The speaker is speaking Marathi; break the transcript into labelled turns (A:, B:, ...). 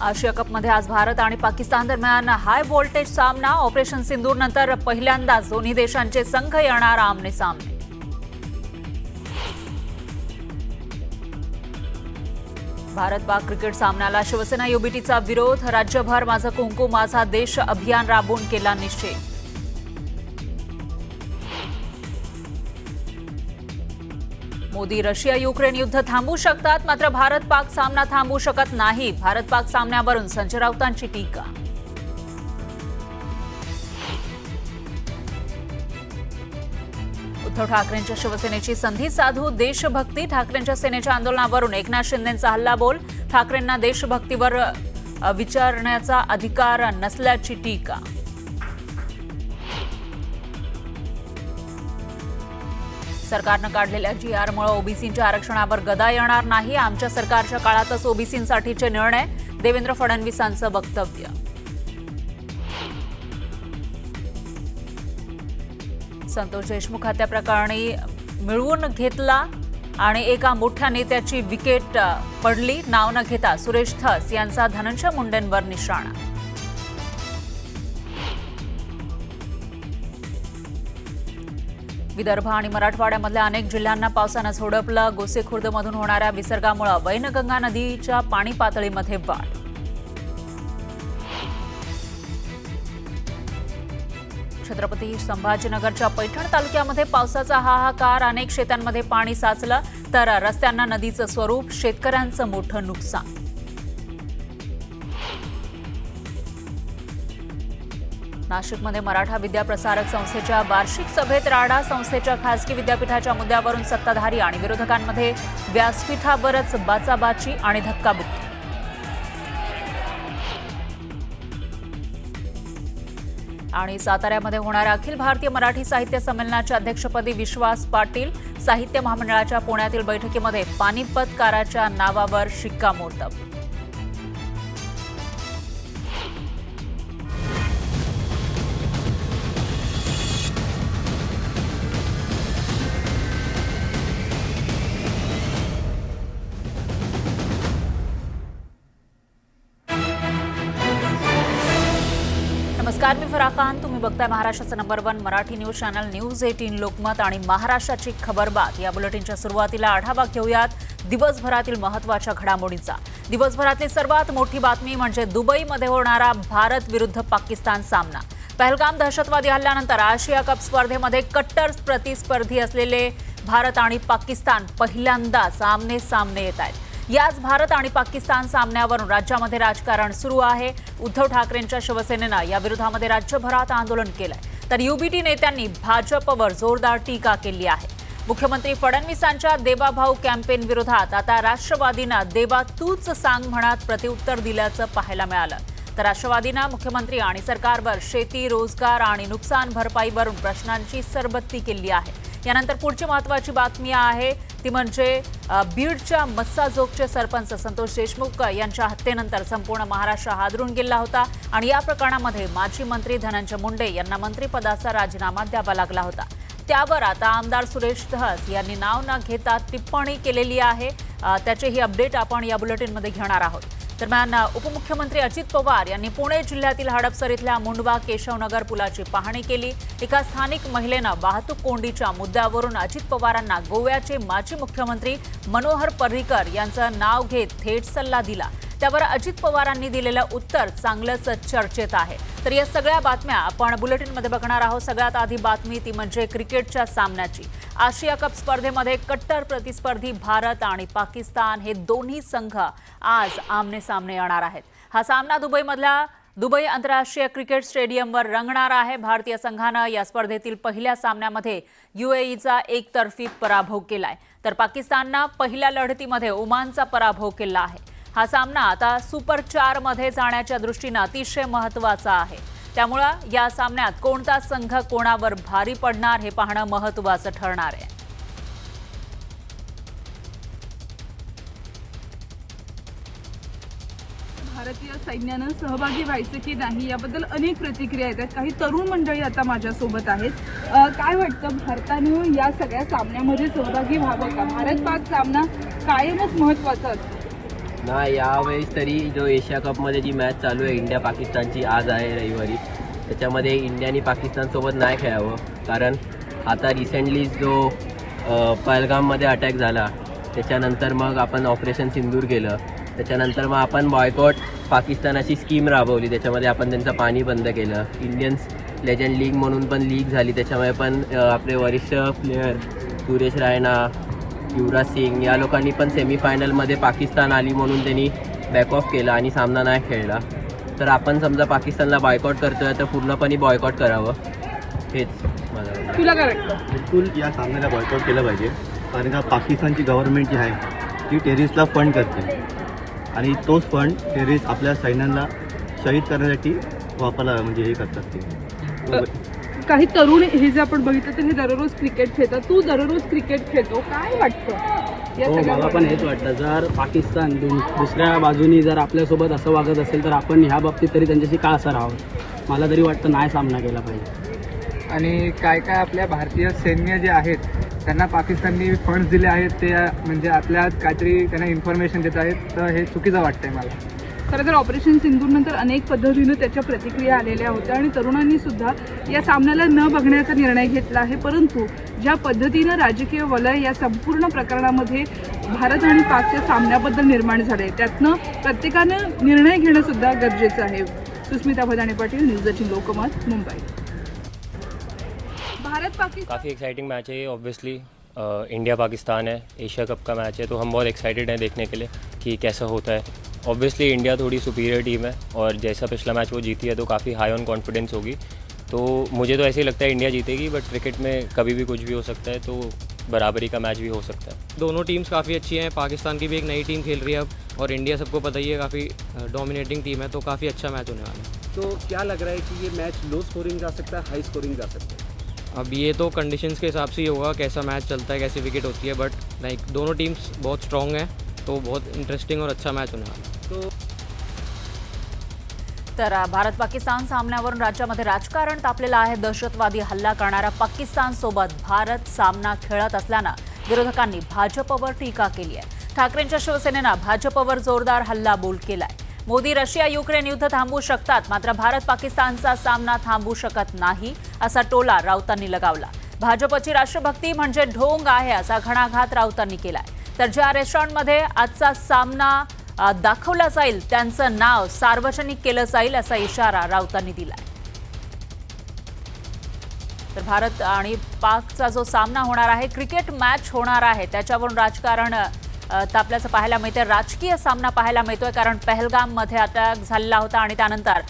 A: आशिया कपमध्ये आज भारत आणि पाकिस्तान दरम्यान हाय व्होल्टेज सामना। ऑपरेशन सिंदूर नंतर पहिल्यांदाच दोन्ही देशांचे संघ येणार आमने सामने। भारत पाक क्रिकेट सामन्याला शिवसेना युबीटीचा विरोध। राज्यभर माझा कुंकू माझा देश अभियान राबवून केला निश्चय। मोदी रशिया युक्रेन युद्ध थांबवू शकतात, मात्र भारत पाक सामना थांबवू शकत नाही। भारत पाक सामन्यावरून संजय राऊतांची टीका। उद्धव ठाकरेंच्या शिवसेनेची संधी साधू देशभक्ती। ठाकरेंच्या सेनेच्या आंदोलनावरून एकनाथ शिंदेंचा हल्लाबोल। ठाकरेंना देशभक्तीवर विचारण्याचा अधिकार नसल्याची टीका। सरकारनं काढलेल्या GRमुळे ओबीसींच्या आरक्षणावर गदा येणार नाही। आमच्या सरकारच्या काळातच ओबीसींसाठीचे निर्णय। देवेंद्र फडणवीसांचं वक्तव्य। संतोष देशमुख हत्याप्रकरणी मिळवून घेतला आणि एका मोठ्या नेत्याची विकेट पडली। नाव न घेता सुरेश धस यांचा धनंजय मुंडेंवर निशाणा। विदर्भ आणि मराठवाड्यामधल्या अनेक जिल्ह्यांना पावसानं झोडपलं। गोसेखुर्दमधून होणाऱ्या विसर्गामुळे वैनगंगा नदीच्या पाणी पातळीमध्ये वाढ। छत्रपती संभाजीनगरच्या पैठण तालुक्यामध्ये पावसाचा हाहाकार। अनेक शेतांमध्ये पाणी साचलं तर रस्त्यांना नदीचं स्वरूप। शेतकऱ्यांचं मोठं नुकसान। नाशिकमध्ये मराठा विद्याप्रसारक संस्थेच्या वार्षिक सभेत राडा। संस्थेच्या खासगी विद्यापीठाच्या मुद्द्यावरून सत्ताधारी आणि विरोधकांमध्ये व्यासपीठावरच बाचाबाची आणि धक्काबुक्की। आणि साताऱ्यामध्ये होणाऱ्या अखिल भारतीय मराठी साहित्य संमेलनाच्या अध्यक्षपदी विश्वास पाटील। साहित्य महामंडळाच्या पुण्यातील बैठकीमध्ये पानिपत कराराच्या नावावर शिक्कामोर्तब। नमस्कार, मी फराह खान। तुम्ही बघताय महाराष्ट्राचं number 1 Marathi news channel news 18 Lokmat आणि महाराष्ट्राची खबरबात। या बुलेटिनच्या सुरुवातीला आढावा घेऊयात दिवसभरातील महत्त्वाच्या घडामोडींचा। दिवसभरातली सर्वात मोठी बातमी म्हणजे दुबईमध्ये होणारा भारत विरुद्ध पाकिस्तान सामना। पहलगाम दहशतवादी हल्ल्यानंतर आशिया कप स्पर्धेमध्ये कट्टर प्रतिस्पर्धी असलेले भारत आणि पाकिस्तान पहिल्यांदाच आमने सामने येत आहेत। याच भारत आणि पाकिस्तान सामन्यावरून राज्यामध्ये राजकारण सुरू आहे। उद्धव ठाकरेंच्या शिवसेनेनं या विरोधामध्ये राज्यभरात आंदोलन केलंय, तर युबीटी नेत्यांनी भाजपवर जोरदार टीका केली आहे। मुख्यमंत्री फडणवीसांच्या देवाभाऊ कॅम्पेन विरोधात आता राष्ट्रवादीनं देवा तूच सांग म्हणत प्रत्युत्तर दिल्याचं पाहायला मिळालं। तर राष्ट्रवादीनं मुख्यमंत्री आणि सरकारवर शेती, रोजगार आणि नुकसान भरपाईवरून प्रश्नांची सरबत्ती केली आहे। यानंतर पुढची महत्त्वाची बातमी आहे ती म्हणजे बीडच्या मस्साजोगचे सरपंच संतोष देशमुख यांच्या हत्येनंतर संपूर्ण महाराष्ट्र हादरून गेला होता आणि या प्रकरणामध्ये माजी मंत्री धनंजय मुंडे यांना मंत्रिपदाचा राजीनामा द्यावा लागला होता। त्यावर आता आमदार सुरेश धस यांनी नाव न घेता टिप्पणी केलेली आहे। त्याची ही अपडेट आपण या बुलेटिनमध्ये घेणार आहोत। दरम्यान उपमुख्यमंत्री अजित पवार यांनी पुणे जिल्ह्यातील हडपसर इथल्या मुंडवा केशवनगर पुलाची पाहणी केली। एका स्थानिक महिलेनं वाहतूक कोंडीच्या मुद्द्यावरून अजित पवारांना गोव्याचे माजी मुख्यमंत्री मनोहर पर्रीकर यांचं नाव घेत थेट सल्ला दिला। त्यावर अजित पवारांनी दिलेलं उत्तर चांगलंच चर्चेत आहे। तर या सगळ्या बातम्या आपण बुलेटिनमध्ये बघणार आहोत। सगळ्यात आधी बातमी ती म्हणजे क्रिकेटच्या सामन्याची। आशिया कप स्पर्धेमध्ये कट्टर प्रतिस्पर्धी भारत आणि पाकिस्तान हे दोन्ही संघ आज आमने सामने येणार आहेत। हा सामना दुबईमधल्या दुबई आंतरराष्ट्रीय क्रिकेट स्टेडियमवर रंगणार आहे। भारतीय संघानं या स्पर्धेतील पहिल्या सामन्यामध्ये UAEचा एकतर्फी पराभव केलाय, तर पाकिस्ताननं पहिल्या लढतीमध्ये ओमानचा पराभव केला आहे। हा सामना आता सुपर 4 मध्ये जाण्याच्या दृष्टीने अतिशय महत्त्वाचा आहे। त्यामुळे या सामन्यात कोणता संघ कोणावर भारी पडणार हे पाहणं महत्त्वाचं ठरणार आहे।
B: भारतीय सैन्यानं सहभागी व्हायचं की नाही याबद्दल अनेक प्रतिक्रिया येतात। काही तरुण मंडळी आता माझ्यासोबत आहेत। काय वाटतं, भारतानं या सगळ्या सामन्यामध्ये सहभागी व्हावं का? भारत पाक सामना कायमच महत्त्वाचा असतो।
C: ना यावेळेस तरी जो एशिया कपमध्ये जी मॅच चालू आहे इंडिया पाकिस्तानची आज आहे रविवारी, त्याच्यामध्ये इंडियाने पाकिस्तानसोबत नाही खेळावं. कारण आता रिसेंटली जो पहलगाममध्ये अटॅक झाला त्याच्यानंतर मग आपण ऑपरेशन सिंदूर केलं. त्याच्यानंतर मग आपण बॉयकॉट पाकिस्तानाची स्कीम राबवली, त्याच्यामध्ये आपण त्यांचं पाणी बंद केलं. इंडियन्स लेजंड लीग म्हणून पण लीग झाली, त्याच्यामुळे पण आपले वरिष्ठ प्लेयर सुरेश रायना, युवराज सिंग या लोकांनी पण सेमीफायनलमध्ये पाकिस्तान आली म्हणून त्यांनी बॅक ऑफ केला आणि सामना नाही खेळला. तर आपण समजा पाकिस्तानला बॉयकॉट करतोय तर पूर्णपणे बॉयकॉट करावं, हेच मला वाटतं.
B: तुला काय वाटतं?
D: बिलकुल या सामन्याला बॉयकॉट केलं पाहिजे. कारण का पाकिस्तानची गव्हर्नमेंट जी आहे ती टेररिस्टला फंड करते आणि तोच फंड टेररिस्ट आपल्या सैन्यांना शहीद करण्यासाठी वापरला म्हणजे हे करतात ते.
B: काही तरुण हे जे आपण बघितलं तर हे दररोज क्रिकेट खेळतात. तू दररोज क्रिकेट खेळतो, काय वाटतं या
E: हो,
B: सगळ्या
E: मला पण हेच वाटतं. जर पाकिस्तान दुसऱ्या बाजूनी जर आपल्यासोबत असं वागत असेल तर आपण ह्या बाबतीत तरी त्यांच्याशी का असं राहावं. मला तरी वाटतं नाही सामना केला पाहिजे.
F: आणि काय काय आपल्या भारतीय सैन्य जे आहेत त्यांना पाकिस्ताननी फंड्स दिले आहेत, ते म्हणजे आपल्यात काहीतरी त्यांना इन्फॉर्मेशन देत आहेत, तर हे चुकीचं वाटतंय मला.
B: खरं तर ऑपरेशन सिंदूर नंतर अनेक पद्धतीनं त्याच्या प्रतिक्रिया आलेल्या होत्या आणि तरुणांनी सुद्धा या सामन्याला न बघण्याचा निर्णय घेतला आहे. परंतु ज्या पद्धतीनं राजकीय वलय या संपूर्ण प्रकरणामध्ये भारत आणि पाकच्या सामन्याबद्दल निर्माण झाले, त्यातनं प्रत्येकानं निर्णय घेणं सुद्धा गरजेचं आहे. सुस्मिता भदाणे पाटील, न्यूज 18 लोकमत, मुंबई. भारत पाकिस्तान
G: काफ़ी एक्साइटिंग मैच है ये ऑब्वियसली. इंडिया पाकिस्तान है, एशिया कप का मैच है, तो हम बहुत एक्साइटेड हैं देखने के लिए कि कैसा होता है. ऑब्वियसली इंडिया थोड़ी सुपीरियर टीम है और जैसा पिछला मैच वो जीती है तो काफ़ी हाई ऑन कॉन्फिडेंस होगी. तो मुझे तो ऐसे ही लगता है इंडिया जीतेगी, बट क्रिकेट में कभी भी कुछ भी हो सकता है, तो बराबरी का मैच भी हो सकता है.
H: दोनों टीम्स काफ़ी अच्छी हैं. पाकिस्तान की भी एक नई टीम खेल रही है अब, और इंडिया सबको पता ही है काफ़ी डोमिनेटिंग टीम है, तो काफ़ी अच्छा मैच होने वाला है.
E: तो क्या लग रहा है कि ये मैच लो स्कोरिंग जा सकता है, हाई स्कोरिंग जा सकता है?
H: अब ये तो कंडीशंस के हिसाब से ही होगा कैसा मैच चलता है, कैसी विकेट होती है, बट लाइक दोनों टीम्स बहुत स्ट्रॉन्ग हैं, तो बहुत इंटरेस्टिंग और अच्छा मैच होने वाला है.
A: तर भारत पाकिस्तान सामन्यावरून राज्यामध्ये राजकारण तापलेलं आहे. दहशतवादी हल्ला करणाऱ्या पाकिस्तानसोबत भारत सामना खेळत असल्यानं विरोधकांनी भाजपवर टीका केली आहे. ठाकरेंच्या शिवसेनेनं भाजपवर जोरदार हल्लाबोल केलाय. मोदी रशिया युक्रेन युद्ध थांबवू शकतात, मात्र भारत पाकिस्तानचा सामना थांबवू शकत नाही, असा टोला राऊतांनी लगावला. भाजपची राष्ट्रभक्ती म्हणजे ढोंग आहे, असा घणाघात राऊतांनी केलाय. तर ज्या रेस्टॉरंटमध्ये आजचा सामना दाखवला जाईल त्यांचं नाव सार्वजनिक केलं जाईल, असा इशारा राऊतांनी दिलाय. तर भारत आणि पाकचा जो सामना होणार आहे, क्रिकेट मॅच होणार आहे, त्याच्यावरून राजकारण तापल्याचं पाहायला मिळतं. राजकीय सामना पाहायला मिळतोय, कारण पहलगाममध्ये अटॅक झालेला होता आणि त्यानंतर